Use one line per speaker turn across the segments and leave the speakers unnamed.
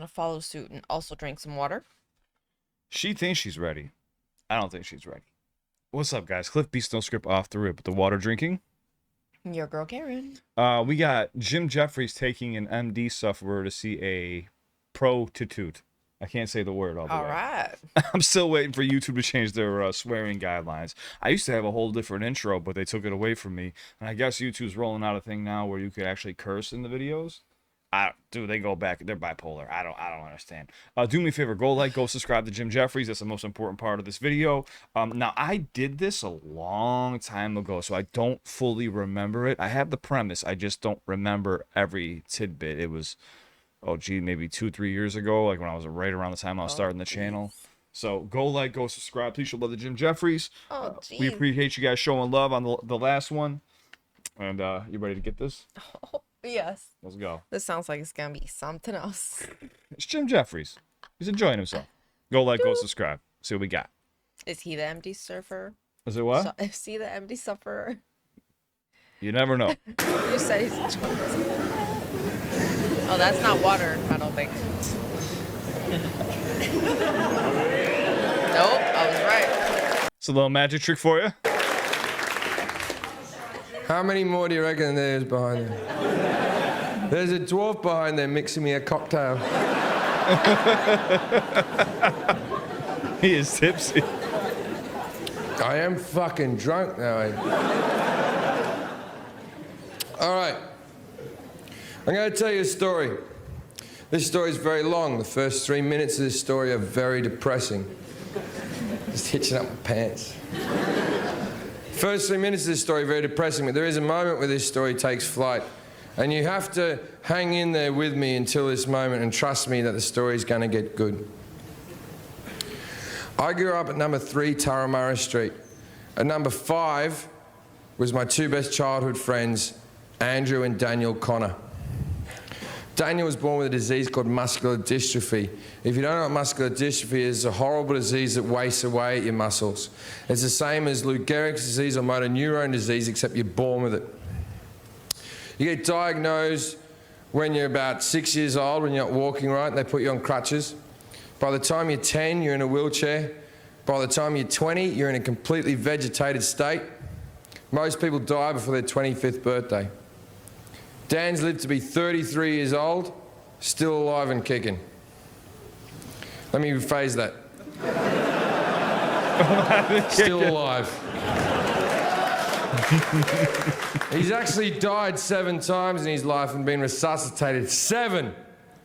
to follow suit and also drink some water.
She thinks she's ready. I don't think she's ready. What's up, guys? CliffBeats no script off the rip with the water drinking.
Your girl Karen.
We got Jefferies taking an MD sufferer to see a prostitute. I can't say the word all the way.
All right.
I'm still waiting for YouTube to change their swearing guidelines. I used to have a whole different intro, but they took it away from me. And I guess YouTube's rolling out a thing now where you could actually curse in the videos. Dude, they go back. They're bipolar. I don't understand. Do me a favor. Go like, go subscribe to Jefferies. That's the most important part of this video. Now, I did this a long time ago, so I don't fully remember it. I have the premise. I just don't remember every tidbit. It was... oh, gee, maybe 2-3 years ago, like when I was right around the time I was starting the channel. So go like, go subscribe. Please show love to Jefferies.
Oh, geez.
We appreciate you guys showing love on the last one. And you ready to get this?
Oh, yes.
Let's go.
This sounds like it's going to be something else.
It's Jefferies. He's enjoying himself. Go like, go subscribe. See what we got.
Is he the MD surfer?
Is it what?
Is he the MD sufferer?
You never know.
You said he's enjoying himself. Oh, that's not water, I don't think. Nope, I was right.
It's a little magic trick for you.
How many more do you reckon there's behind there? There's a dwarf behind there mixing me a cocktail.
He is tipsy.
I am fucking drunk now. All right. I'm going to tell you a story. This story is very long. The first 3 minutes of this story are very depressing. Just hitching up my pants. First 3 minutes of this story are very depressing, but there is a moment where this story takes flight. And you have to hang in there with me until this moment and trust me that the story is going to get good. I grew up at number 3 Turramurra Street. At number 5 was my 2 best childhood friends, Andrew and Daniel Connor. Daniel was born with a disease called muscular dystrophy. If you don't know what muscular dystrophy is, it's a horrible disease that wastes away at your muscles. It's the same as Lou Gehrig's disease or motor neurone disease, except you're born with it. You get diagnosed when you're about 6 years old, when you're not walking right, and they put you on crutches. By the time you're 10, you're in a wheelchair. By the time you're 20, you're in a completely vegetated state. Most people die before their 25th birthday. Dan's lived to be 33 years old, still alive and kicking. Let me rephrase that. Still alive. He's actually died 7 times in his life and been resuscitated 7.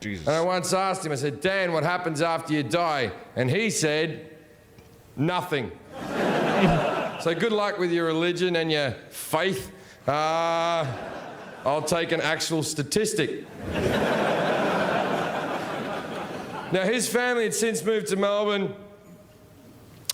Jesus.
And I once asked him, I said, Dan, what happens after you die? And he said, nothing. So good luck with your religion and your faith. I'll take an actual statistic. Now, his family had since moved to Melbourne.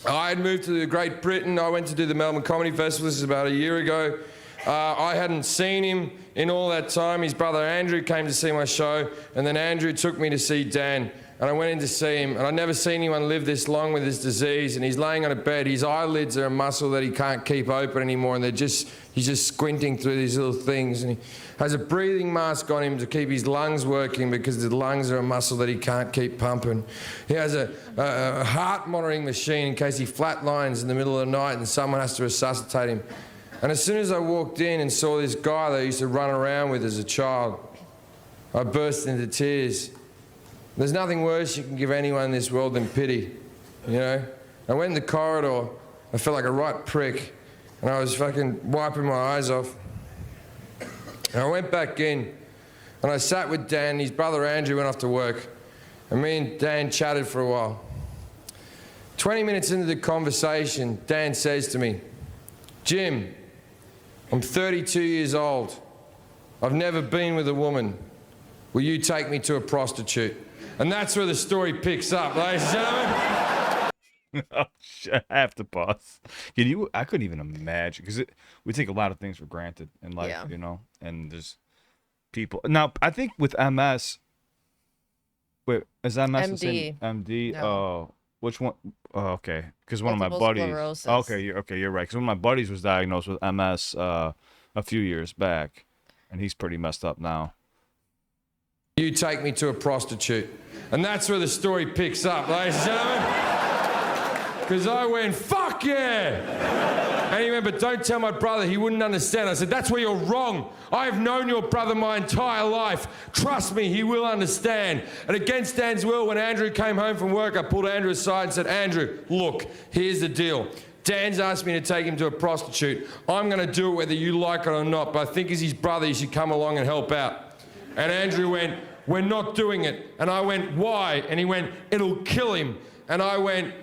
I had moved to Great Britain. I went to do the Melbourne Comedy Festival. This is about a year ago. I hadn't seen him in all that time. His brother Andrew came to see my show, and then Andrew took me to see Dan. And I went in to see him, and I'd never seen anyone live this long with this disease, and he's laying on a bed. His eyelids are a muscle that he can't keep open anymore, and he's just squinting through these little things, and he has a breathing mask on him to keep his lungs working because the lungs are a muscle that he can't keep pumping. He has a heart monitoring machine in case he flatlines in the middle of the night and someone has to resuscitate him. And as soon as I walked in and saw this guy that I used to run around with as a child, I burst into tears. There's nothing worse you can give anyone in this world than pity, you know? I went in the corridor, I felt like a right prick, and I was fucking wiping my eyes off. And I went back in, and I sat with Dan. His brother Andrew went off to work, and me and Dan chatted for a while. 20 minutes into the conversation, Dan says to me, Jim, I'm 32 years old. I've never been with a woman. Will you take me to a prostitute? And that's where the story picks up, ladies and gentlemen.
Oh, shit. I have to pause. I couldn't even imagine, because we take a lot of things for granted in life, you know, and there's people. Now, I think with MS, wait, is MS
MD.
the same? MD?
No.
Oh, which one? Oh, okay. Because one of my
Multiple
buddies.
sclerosis.
Okay, you're right. Because one of my buddies was diagnosed with MS a few years back, and he's pretty messed up now.
you take me to a prostitute. And that's where the story picks up, ladies and gentlemen. Because I went, fuck yeah! And he went, but don't tell my brother, he wouldn't understand. I said, that's where you're wrong. I have known your brother my entire life. Trust me, he will understand. And against Dan's will, when Andrew came home from work, I pulled Andrew aside and said, Andrew, look, here's the deal. Dan's asked me to take him to a prostitute. I'm going to do it whether you like it or not, but I think as his brother, you should come along and help out. And Andrew went, we're not doing it. And I went, why? And he went, it'll kill him. And I went,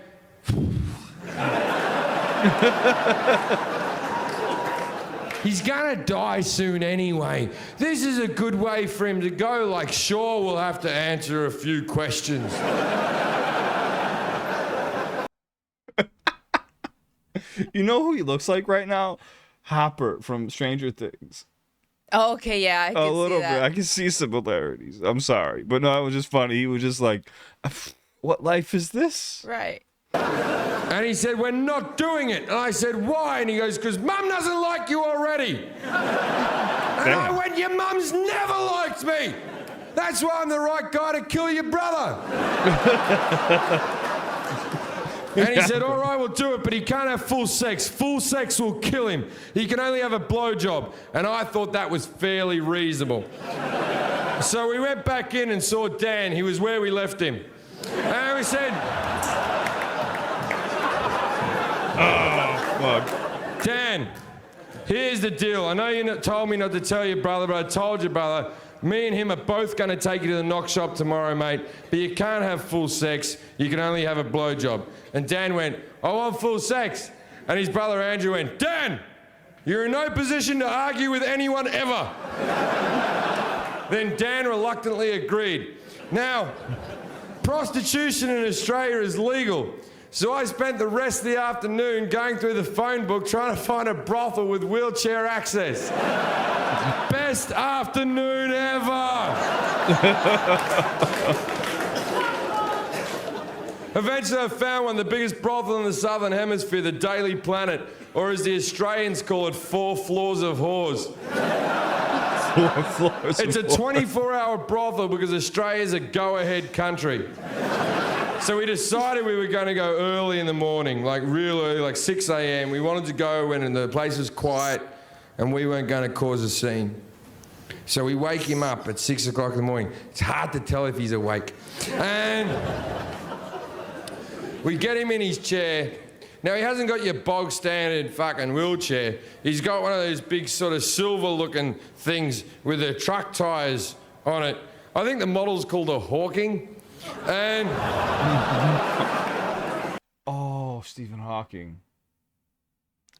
he's gonna die soon anyway. This is a good way for him to go. Like, sure, we'll have to answer a few questions.
You know who he looks like right now? Hopper from Stranger Things.
Oh, okay, yeah, I can
A little
see that.
bit. I can see similarities. I'm sorry. But no, it was just funny. He was just like, what life is this?
Right.
And he said, we're not doing it. And I said, why? And he goes, because Mum doesn't like you already. And I went, your mum's never liked me. That's why I'm the right guy to kill your brother. And he said, all right, we'll do it, but he can't have full sex. Full sex will kill him. He can only have a blowjob. And I thought that was fairly reasonable. So we went back in and saw Dan. He was where we left him. And we said,
oh, fuck.
Dan, here's the deal. I know you told me not to tell your brother, but I told you, brother. Me and him are both going to take you to the knock shop tomorrow, mate. But you can't have full sex. You can only have a blowjob. And Dan went, I want full sex. And his brother Andrew went, Dan, you're in no position to argue with anyone ever. Then Dan reluctantly agreed. Now, prostitution in Australia is legal. So I spent the rest of the afternoon going through the phone book trying to find a brothel with wheelchair access. Best afternoon ever! Eventually I found one, the biggest brothel in the Southern Hemisphere, the Daily Planet, or as the Australians call it, 4 floors of whores.
4 floors.
It's a 24-hour brothel because Australia's a go-ahead country. So we decided we were going to go early in the morning, like real early, like 6 a.m. We wanted to go when the place was quiet and we weren't going to cause a scene. So we wake him up at 6 o'clock in the morning. It's hard to tell if he's awake. And we get him in his chair. Now, he hasn't got your bog standard fucking wheelchair. He's got one of those big sort of silver-looking things with the truck tyres on it. I think the model's called a Hawking. And
oh, Stephen Hawking.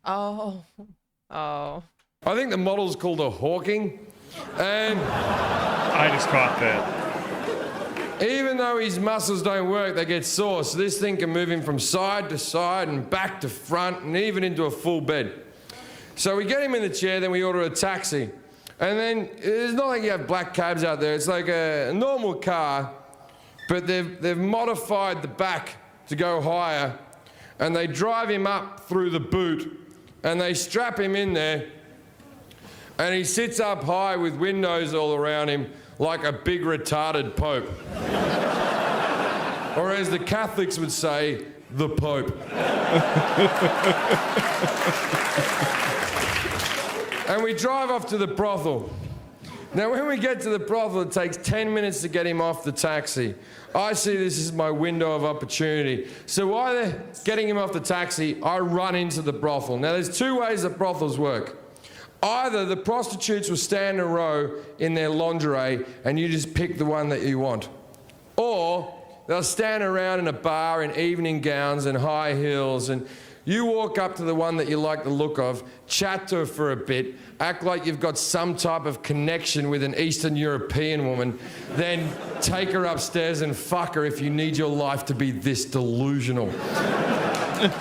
Oh.
I think the model's called a Hawking. And
I just caught that.
even though his muscles don't work, they get sore. So this thing can move him from side to side and back to front and even into a full bed. So we get him in the chair, then we order a taxi. And then it's not like you have black cabs out there. It's like a normal car. But they've modified the back to go higher, and they drive him up through the boot, and they strap him in there, and he sits up high with windows all around him like a big retarded Pope. Or as the Catholics would say, the Pope. And we drive off to the brothel. Now, when we get to the brothel, it takes 10 minutes to get him off the taxi. I see this as my window of opportunity. So while they're getting him off the taxi, I run into the brothel. Now, there's 2 ways that brothels work. Either the prostitutes will stand in a row in their lingerie and you just pick the one that you want. Or they'll stand around in a bar in evening gowns and high heels, and you walk up to the one that you like the look of, chat to her for a bit, act like you've got some type of connection with an Eastern European woman, then take her upstairs and fuck her if you need your life to be this delusional.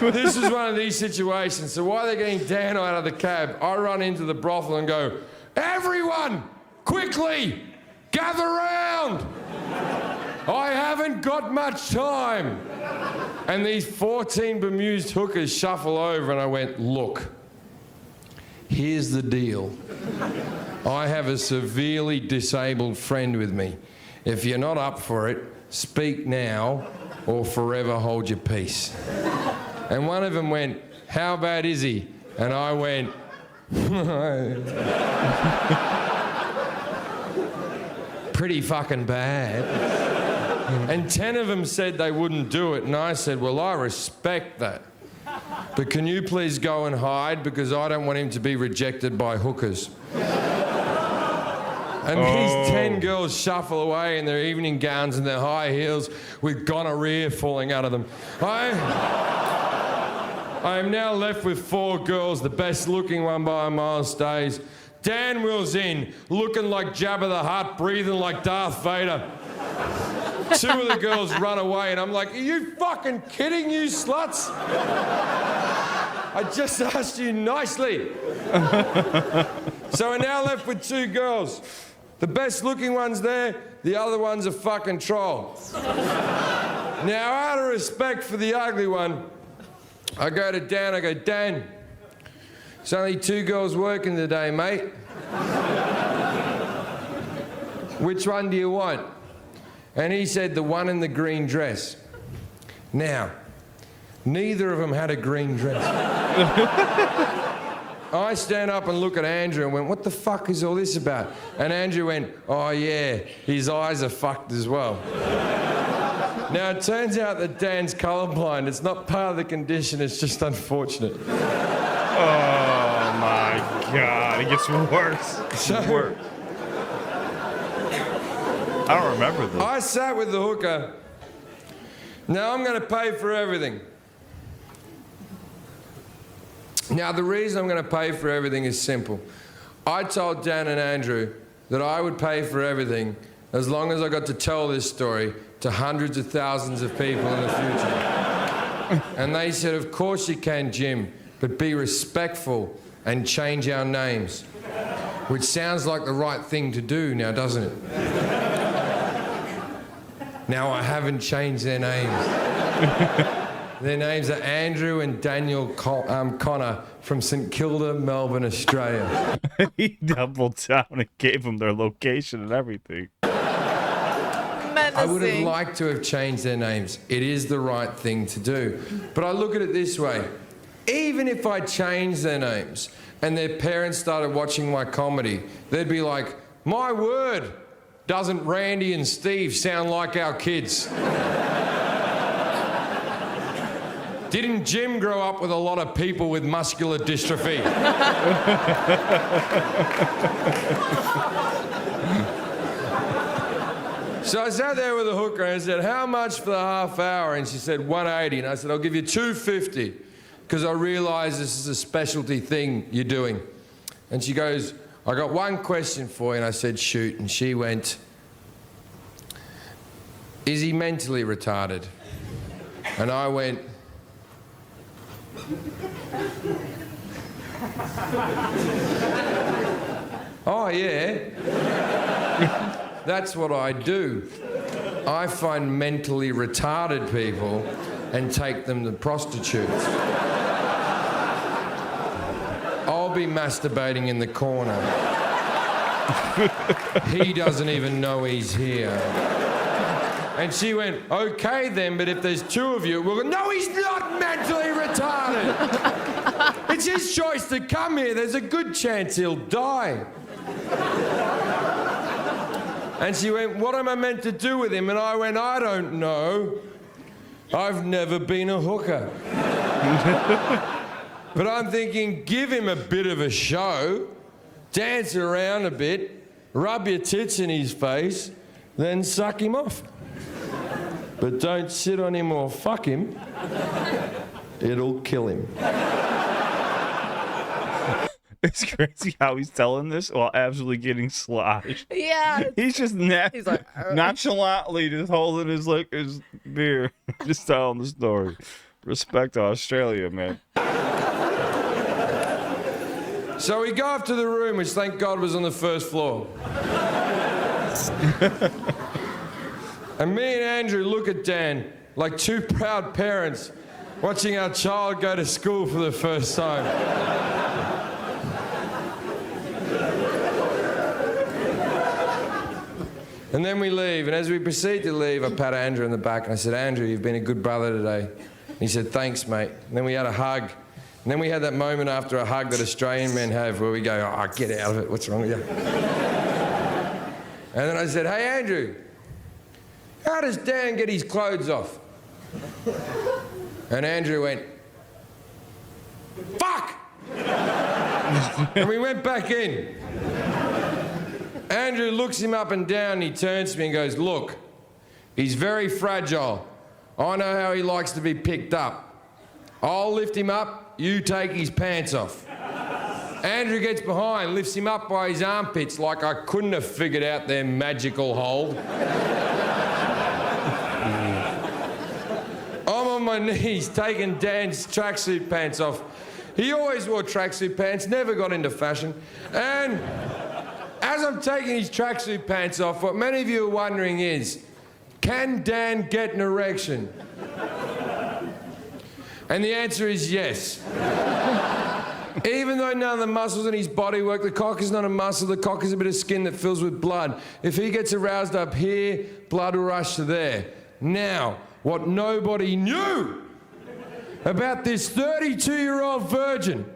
This is one of these situations. So while they're getting Dan out of the cab, I run into the brothel and go, everyone, quickly, gather round. I haven't got much time. And these 14 bemused hookers shuffle over, and I went, look, here's the deal. I have a severely disabled friend with me. If you're not up for it, speak now or forever hold your peace. And one of them went, how bad is he? And I went, pretty fucking bad. And 10 of them said they wouldn't do it, and I said, well, I respect that. But can you please go and hide, because I don't want him to be rejected by hookers. And these 10 girls shuffle away in their evening gowns and their high heels with gonorrhea falling out of them. I am now left with 4 girls. The best looking one by a mile stays. Dan wheels in, looking like Jabba the Hutt, breathing like Darth Vader. 2 of the girls run away, and I'm like, are you fucking kidding, you sluts? I just asked you nicely. So we're now left with 2 girls. The best looking one's there, the other one's a fucking troll. Now, out of respect for the ugly one, I go to Dan, I go, Dan, there's only 2 girls working today, mate. Which one do you want? And he said, the one in the green dress. Now, neither of them had a green dress. I stand up and look at Andrew and went, what the fuck is all this about? And Andrew went, oh yeah, his eyes are fucked as well. Now, it turns out that Dan's colourblind. It's not part of the condition, it's just unfortunate.
Oh my God, it gets worse. Worse. I don't remember this.
I sat with the hooker. Now I'm going to pay for everything. Now, the reason I'm going to pay for everything is simple. I told Dan and Andrew that I would pay for everything as long as I got to tell this story to hundreds of thousands of people in the future. And they said, of course you can, Jim, but be respectful and change our names. Which sounds like the right thing to do now, doesn't it? Now, I haven't changed their names. Their names are Andrew and Daniel Connor from St Kilda, Melbourne, Australia.
He doubled down and gave them their location and everything.
I would have liked to have changed their names. It is the right thing to do. But I look at it this way. Even if I changed their names and their parents started watching my comedy, they'd be like, my word, doesn't Randy and Steve sound like our kids? Didn't Jim grow up with a lot of people with muscular dystrophy? So I sat there with a hooker and I said, how much for the half hour? And she said, $180. And I said, I'll give you $250 because I realise this is a specialty thing you're doing. And she goes, I got one question for you. And I said, shoot. And she went, is he mentally retarded? And I went, oh, yeah. That's what I do. I find mentally retarded people and take them to prostitutes. I'll be masturbating in the corner. He doesn't even know he's here. And she went, okay then, but if there's 2 of you, we'll go, no, he's not mentally retarded. It's his choice to come here. There's a good chance he'll die. And she went, what am I meant to do with him? And I went, I don't know. I've never been a hooker. But I'm thinking, give him a bit of a show, dance around a bit, rub your tits in his face, then suck him off. But don't sit on him or fuck him. It'll kill him.
It's crazy how he's telling this while absolutely getting sloshed.
Yeah.
He's just
He's like,
nonchalantly just holding his beer, just telling the story. Respect to Australia, man.
So we go up to the room, which thank God was on the first floor. And me and Andrew look at Dan like 2 proud parents watching our child go to school for the first time. And then we leave, and as we proceed to leave, I pat Andrew in the back, and I said, Andrew, you've been a good brother today. And he said, thanks, mate. And then we had a hug. And then we had that moment after a hug that Australian men have where we go, oh, get out of it, what's wrong with you? And then I said, hey, Andrew, how does Dan get his clothes off? And Andrew went, fuck! And we went back in. Andrew looks him up and down, and he turns to me and goes, look, he's very fragile. I know how he likes to be picked up. I'll lift him up, you take his pants off. Andrew gets behind, lifts him up by his armpits like I couldn't have figured out their magical hold. I'm on my knees taking Dan's tracksuit pants off. He always wore tracksuit pants, never got into fashion. And as I'm taking his tracksuit pants off, what many of you are wondering is, can Dan get an erection? And the answer is yes. Even though none of the muscles in his body work, the cock is not a muscle, the cock is a bit of skin that fills with blood. If he gets aroused up here, blood will rush to there. Now, what nobody knew about this 32-year-old virgin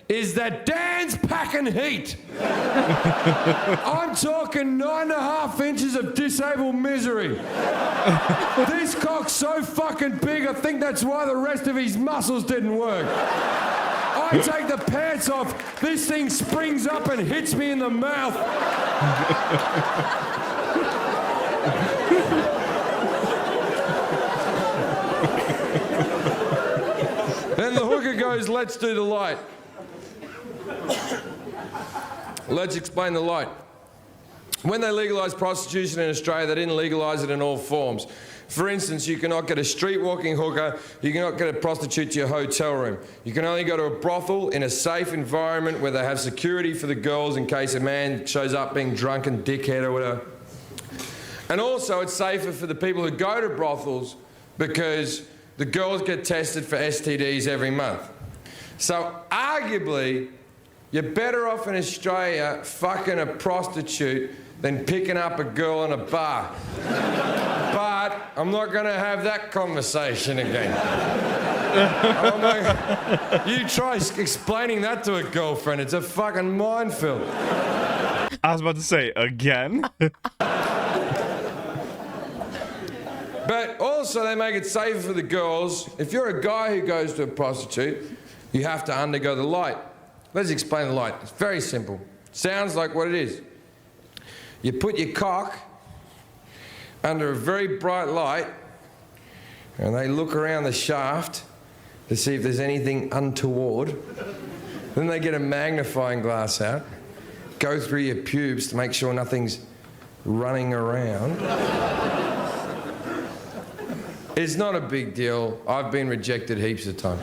is that Dan's packing heat. I'm talking 9.5 inches of disabled misery. This cock's so fucking big, I think that's why the rest of his muscles didn't work. I take the pants off, this thing springs up and hits me in the mouth. Then the hooker goes, let's do the light. Let's explain the light. When they legalised prostitution in Australia, they didn't legalise it in all forms. For instance, you cannot get a street-walking hooker, you cannot get a prostitute to your hotel room. You can only go to a brothel in a safe environment where they have security for the girls in case a man shows up being drunk and dickhead or whatever. And also it's safer for the people who go to brothels because the girls get tested for STDs every month. So arguably, you're better off in Australia fucking a prostitute than picking up a girl in a bar. But I'm not going to have that conversation again. You try explaining that to a girlfriend, it's a fucking minefield.
I was about to say, again?
But also they make it safer for the girls. If you're a guy who goes to a prostitute, you have to undergo the light. Let's explain the light. It's very simple. Sounds like what it is. You put your cock under a very bright light and they look around the shaft to see if there's anything untoward. Then they get a magnifying glass out, go through your pubes to make sure nothing's running around. It's not a big deal. I've been rejected heaps of times.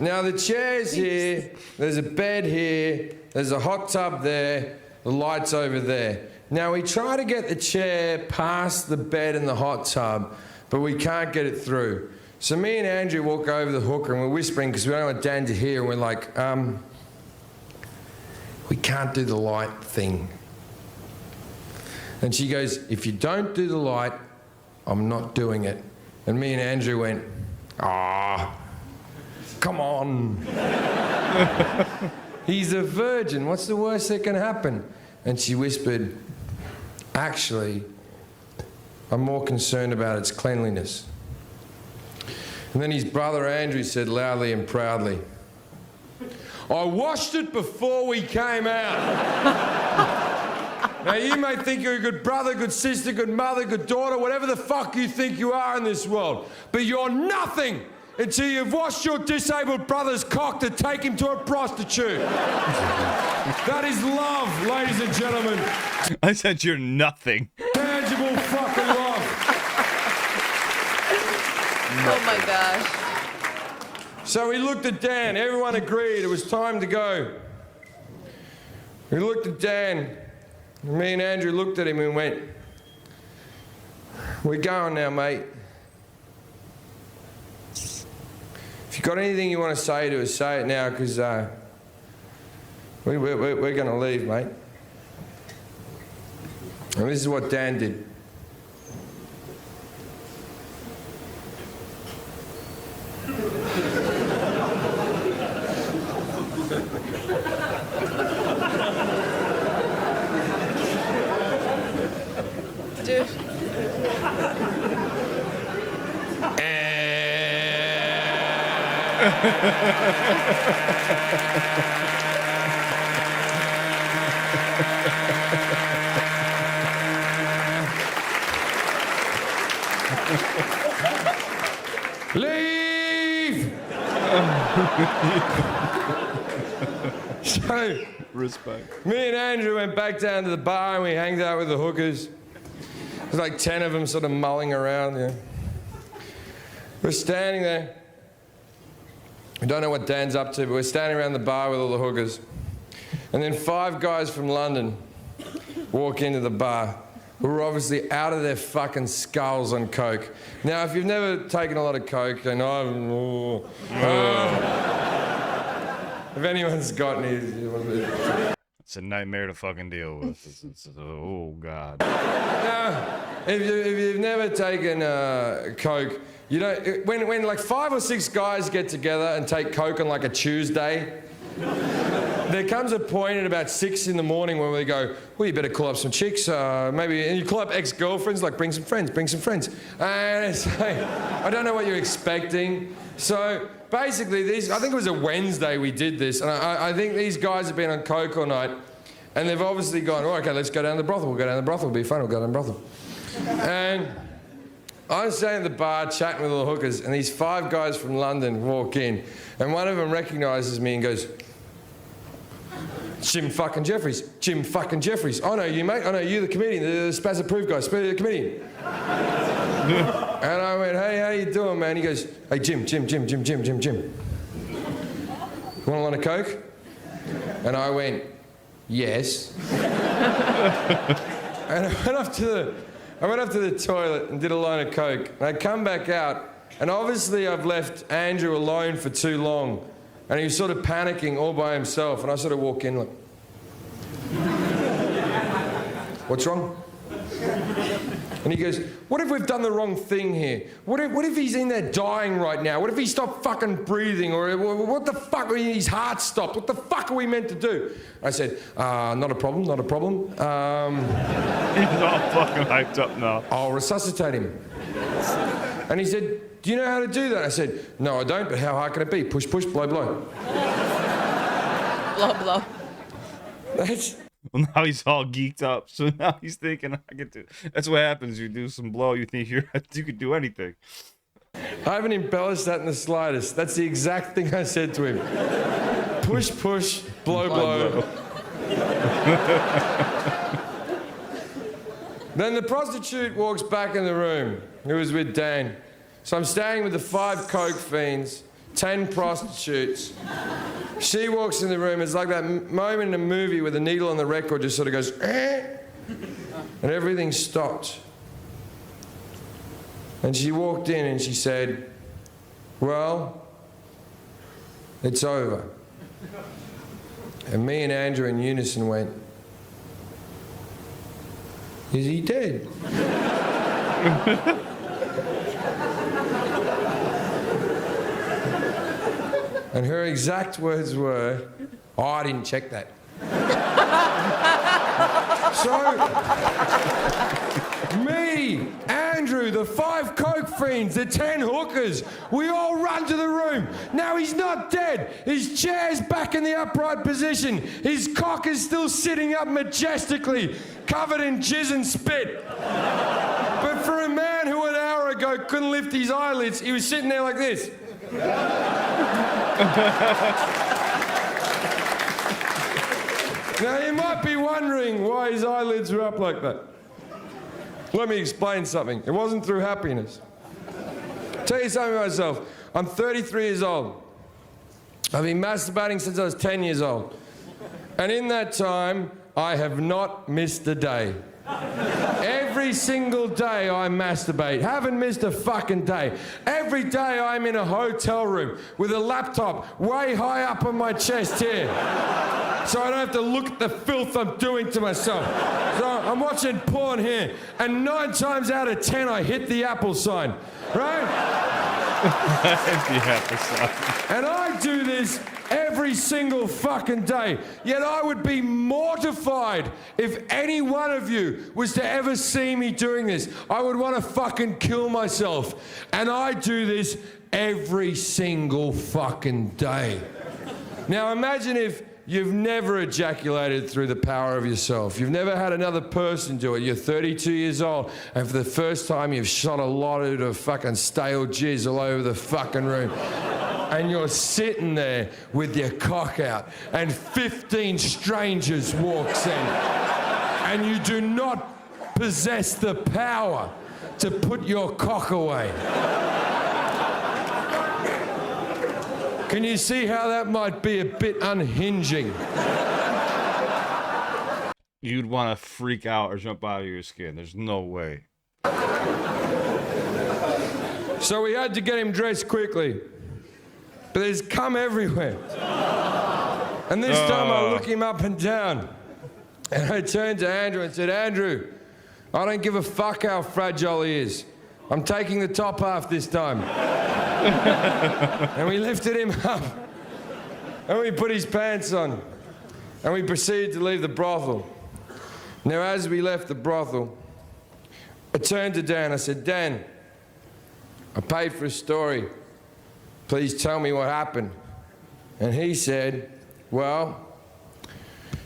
Now the chair's here, there's a bed here, there's a hot tub there, the light's over there. Now we try to get the chair past the bed and the hot tub, but we can't get it through. So me and Andrew walk over the hooker and we're whispering because we don't want Dan to hear, and we're like, we can't do the light thing. And she goes, if you don't do the light, I'm not doing it. And me and Andrew went, ah, come on. He's a virgin. What's the worst that can happen? And she whispered, actually, I'm more concerned about its cleanliness. And then his brother Andrew said loudly and proudly, I washed it before we came out. Now you may think you're a good brother, good sister, good mother, good daughter, whatever the fuck you think you are in this world. But you're nothing until you've washed your disabled brother's cock to take him to a prostitute. That is love, ladies and gentlemen.
I said you're nothing.
Tangible fucking love.
Oh my gosh.
So we looked at Dan. Everyone agreed it was time to go. We looked at Dan. Me and Andrew looked at him and went, we're going now, mate. If you've got anything you want to say to us, say it now, because we're going to leave, mate. And this is what Dan did.
Dude.
Leave! So,
Respect.
me and Andrew went back down to the bar and we hanged out with the hookers. There's like 10 of them sort of mulling around, you know. We're standing there. We don't know what Dan's up to, but we're standing around the bar with all the hookers. And then 5 guys from London walk into the bar who are obviously out of their fucking skulls on coke. Now, if you've never taken a lot of coke, and if anyone's got any...
It's a nightmare to fucking deal with. Oh, God.
Now, if you've never taken coke, you know, when like 5 or 6 guys get together and take coke on like a Tuesday, there comes a point at about 6 in the morning when we go, well, you better call up some chicks, maybe, and you call up ex-girlfriends, like bring some friends. And it's like, I don't know what you're expecting. So basically, I think it was a Wednesday we did this, and I think these guys have been on coke all night, and they've obviously gone, oh, okay, let's go down to the brothel. We'll go down to the brothel, it'll be fun, we'll go down to the brothel. And I'm standing at the bar chatting with all the hookers, and these 5 guys from London walk in, and one of them recognises me and goes, Jim fucking Jefferies. Jim fucking Jefferies. I know you, mate. I know you, the comedian, the Spaz approved guy, the comedian. And I went, hey, how you doing, man? He goes, hey, Jim. You want a line of coke? And I went, yes. And I went up to the toilet and did a line of coke. And I come back out, and obviously I've left Andrew alone for too long. And he was sort of panicking all by himself, and I sort of walk in like, what's wrong? And he goes, what if we've done the wrong thing here? What if he's in there dying right now? What if he stopped fucking breathing? Or what the fuck, his heart stopped? What the fuck are we meant to do? I said, not a problem.
He's all fucking hyped up now.
I'll resuscitate him. And he said, do you know how to do that? I said, no, I don't, but how hard can it be? Push, push, blow, blow.
Blow, blow.
Well, now he's all geeked up, so now he's thinking, I can do. That's what happens. You do some blow, you think you could do anything.
I haven't embellished that in the slightest. That's the exact thing I said to him. Push, push, blow, blow. Then the prostitute walks back in the room, who was with Dan. So I'm staying with the 5 coke fiends, 10 prostitutes. She walks in the room. It's like that moment in a movie where the needle on the record just sort of goes, eh, and everything stopped. And she walked in and she said, well, it's over. And me and Andrew in unison went, is he dead? And her exact words were, oh, I didn't check that. So, me, Andrew, the 5 coke fiends, the 10 hookers, we all run to the room. Now he's not dead. His chair's back in the upright position. His cock is still sitting up majestically, covered in jizz and spit. But for a man who an hour ago couldn't lift his eyelids, he was sitting there like this. Now you might be wondering why his eyelids were up like that. Let me explain something. It wasn't through happiness. I'll tell you something about myself. I'm 33 years old. I've been masturbating since I was 10 years old. And in that time, I have not missed a day. Every single day I masturbate. Haven't missed a fucking day. Every day I'm in a hotel room with a laptop way high up on my chest here. So I don't have to look at the filth I'm doing to myself. So I'm watching porn here, and 9 times out of 10 I hit the Apple sign, right?
The Apple sign.
And I do this every single fucking day. Yet I would be mortified if any one of you was to ever see me doing this. I would want to fucking kill myself. And I do this every single fucking day. Now imagine if you've never ejaculated through the power of yourself. You've never had another person do it. You're 32 years old, and for the first time you've shot a lot of fucking stale jizz all over the fucking room. And you're sitting there with your cock out, and 15 strangers walks in, and you do not possess the power to put your cock away. Can you see how that might be a bit unhinging?
You'd want to freak out or jump out of your skin. There's no way.
So we had to get him dressed quickly. But there's cum everywhere. And this time I look him up and down. And I turned to Andrew and said, Andrew, I don't give a fuck how fragile he is. I'm taking the top half this time. And we lifted him up. And we put his pants on. And we proceeded to leave the brothel. Now, as we left the brothel, I turned to Dan. I said, Dan, I paid for a story. Please tell me what happened. And he said, well,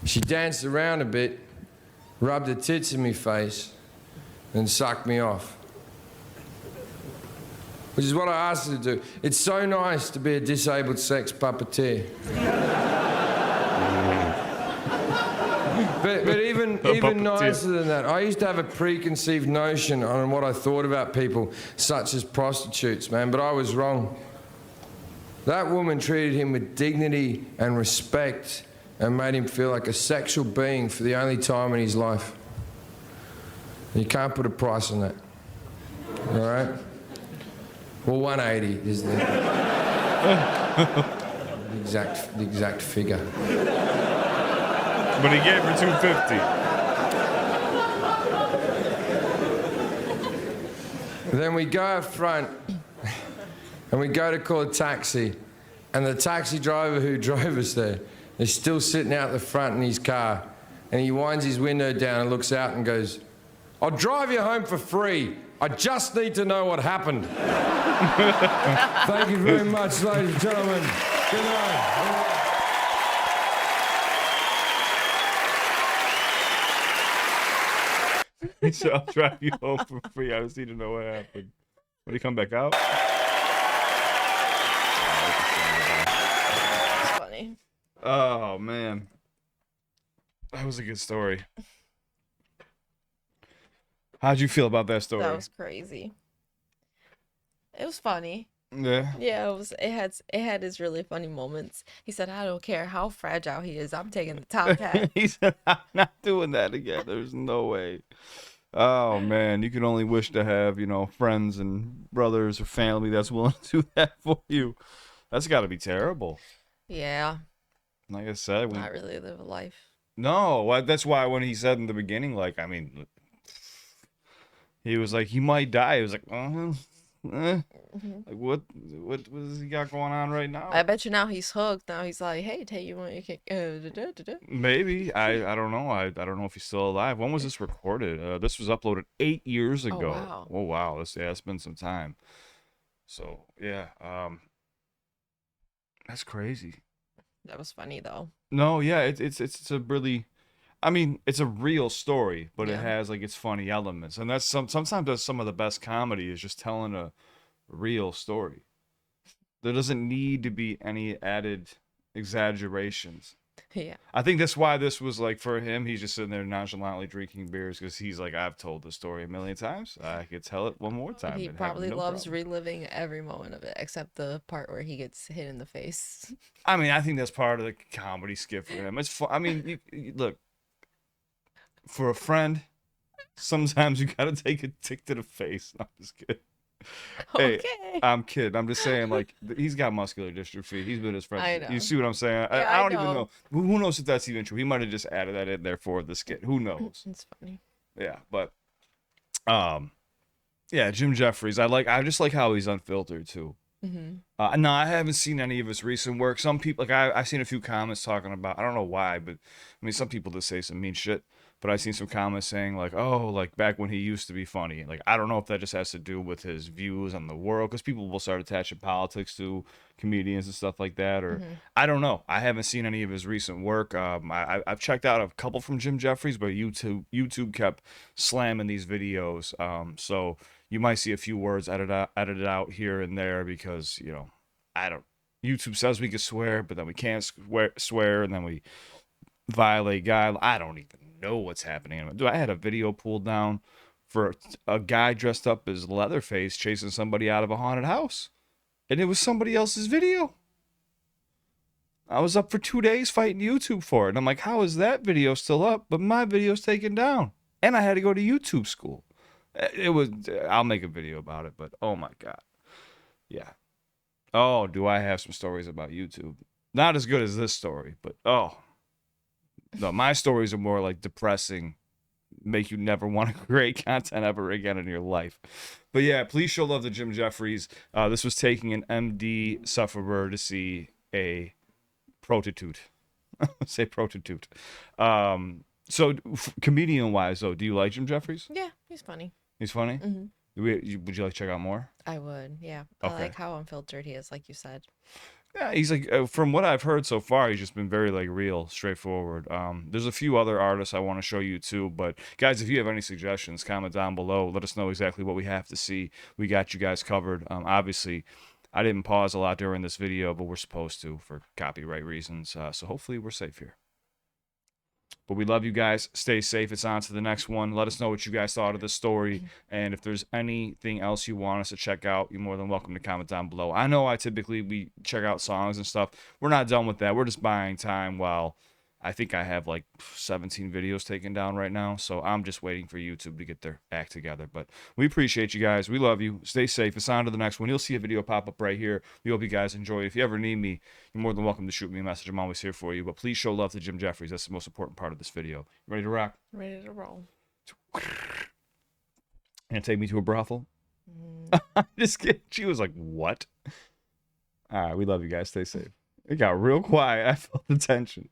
she danced around a bit, rubbed her tits in my face, and sucked me off. Which is what I asked her to do. It's so nice to be a disabled sex puppeteer. But even nicer than that, I used to have a preconceived notion on what I thought about people, such as prostitutes, man, but I was wrong. That woman treated him with dignity and respect and made him feel like a sexual being for the only time in his life. You can't put a price on that, all right? Well, 180 is the exact figure.
But he gave her 250.
Then we go up front and we go to call a taxi, and the taxi driver who drove us there is still sitting out the front in his car, and he winds his window down and looks out and goes, I'll drive you home for free. I just need to know what happened. Thank you very much, ladies and gentlemen. Good night.
He said, I'll drive you home for free. I just need to know what happened. When he come back out?
It's funny.
Oh, man. That was a good story. How'd you feel about that story?
That was crazy. It was funny.
Yeah.
Yeah, it had its really funny moments. He said, I don't care how fragile he is, I'm taking the top hat.
He said, I'm not doing that again. There's no way. Oh, man. You can only wish to have, friends and brothers or family that's willing to do that for you. That's got to be terrible.
Yeah.
Like I said.
Not really live a life.
No, that's why when he said in the beginning, he was like, he might die. He was like, like what does he got going on right now?
I bet you now he's hooked. Now he's like, hey, Tay, you want you can
Maybe. I don't know. I don't know if he's still alive. When was this recorded? This was uploaded 8 years ago.
Wow.
Oh wow. It's been some time. So yeah, that's crazy.
That was funny though.
No, yeah, it's a really, I mean, it's a real story, but it has its funny elements, and sometimes that's some of the best comedy is just telling a real story. There doesn't need to be any added exaggerations.
Yeah.
I think that's why this was for him. He's just sitting there nonchalantly drinking beers because he's like, I've told this story a million times. I could tell it one more time.
He probably loves reliving every moment of it, except the part where he gets hit in the face.
I mean, I think that's part of the comedy skit for him. It's fun. I mean, you look, for a friend, Sometimes you gotta take a tick to the face. No, I'm just kidding. Hey,
Okay.
I'm kidding. I'm just saying, like, he's got muscular dystrophy. He's been his friend.
I know.
You see what I'm saying?
Yeah,
I
I
don't even
know.
know. Who knows if that's even true? He might have just added that in there for the skit. Who knows?
It's funny.
Yeah, but yeah, Jim Jefferies. I just like how he's unfiltered too. No, I haven't seen any of his recent work. Some people, like I've seen a few comments talking about. I don't know why, but I mean, some people just say some mean shit. But I've seen some comments saying like, "Oh, like back when he used to be funny." Like I don't know if that just has to do with his views on the world, because people will start attaching politics to comedians and stuff like that, or I don't know. I haven't seen any of his recent work. I've checked out a couple from Jim Jefferies, but YouTube kept slamming these videos. So you might see a few words edited out here and there because I don't. YouTube says we can swear, but then we can't swear, and then we violate guidelines. I don't even know what's happening. Dude, I had a video pulled down for a guy dressed up as Leatherface chasing somebody out of a haunted house, and it was somebody else's video. I was up for 2 days fighting YouTube for it, and I'm like, how is that video still up, but my video's taken down? And I had to go to YouTube school. It was. I'll make a video about it, but oh my god, yeah. Oh, do I have some stories about YouTube? Not as good as this story, but oh. No, my stories are more like depressing, make you never want to create content ever again in your life. But yeah, please show love to Jim Jefferies. This was taking an MD sufferer to see a prostitute. Say prostitute. So comedian-wise, though, do you like Jim Jefferies?
Yeah, he's funny.
He's funny? Would you like to check out more?
I would, yeah.
Okay.
I like how unfiltered he is, like you said.
Yeah, he's like, from what I've heard so far, he's just been very like real, straightforward. There's a few other artists I want to show you too, but guys, if you have any suggestions, comment down below. Let us know exactly what we have to see. We got you guys covered. Obviously, I didn't pause a lot during this video, but we're supposed to for copyright reasons. So hopefully we're safe here. But we love you guys. Stay safe. It's on to the next one. Let us know what you guys thought of this story. And if there's anything else you want us to check out, you're more than welcome to comment down below. I know we check out songs and stuff. We're not done with that. We're just buying time while I think I have like 17 videos taken down right now. So I'm just waiting for YouTube to get their act together. But we appreciate you guys. We love you. Stay safe. It's on to the next one. You'll see a video pop up right here. We hope you guys enjoy it. If you ever need me, you're more than welcome to shoot me a message. I'm always here for you. But please show love to Jim Jefferies. That's the most important part of this video. Ready to rock?
Ready to roll.
And take me to a brothel? Just kidding. She was like, what? All right. We love you guys. Stay safe. It got real quiet. I felt the tension.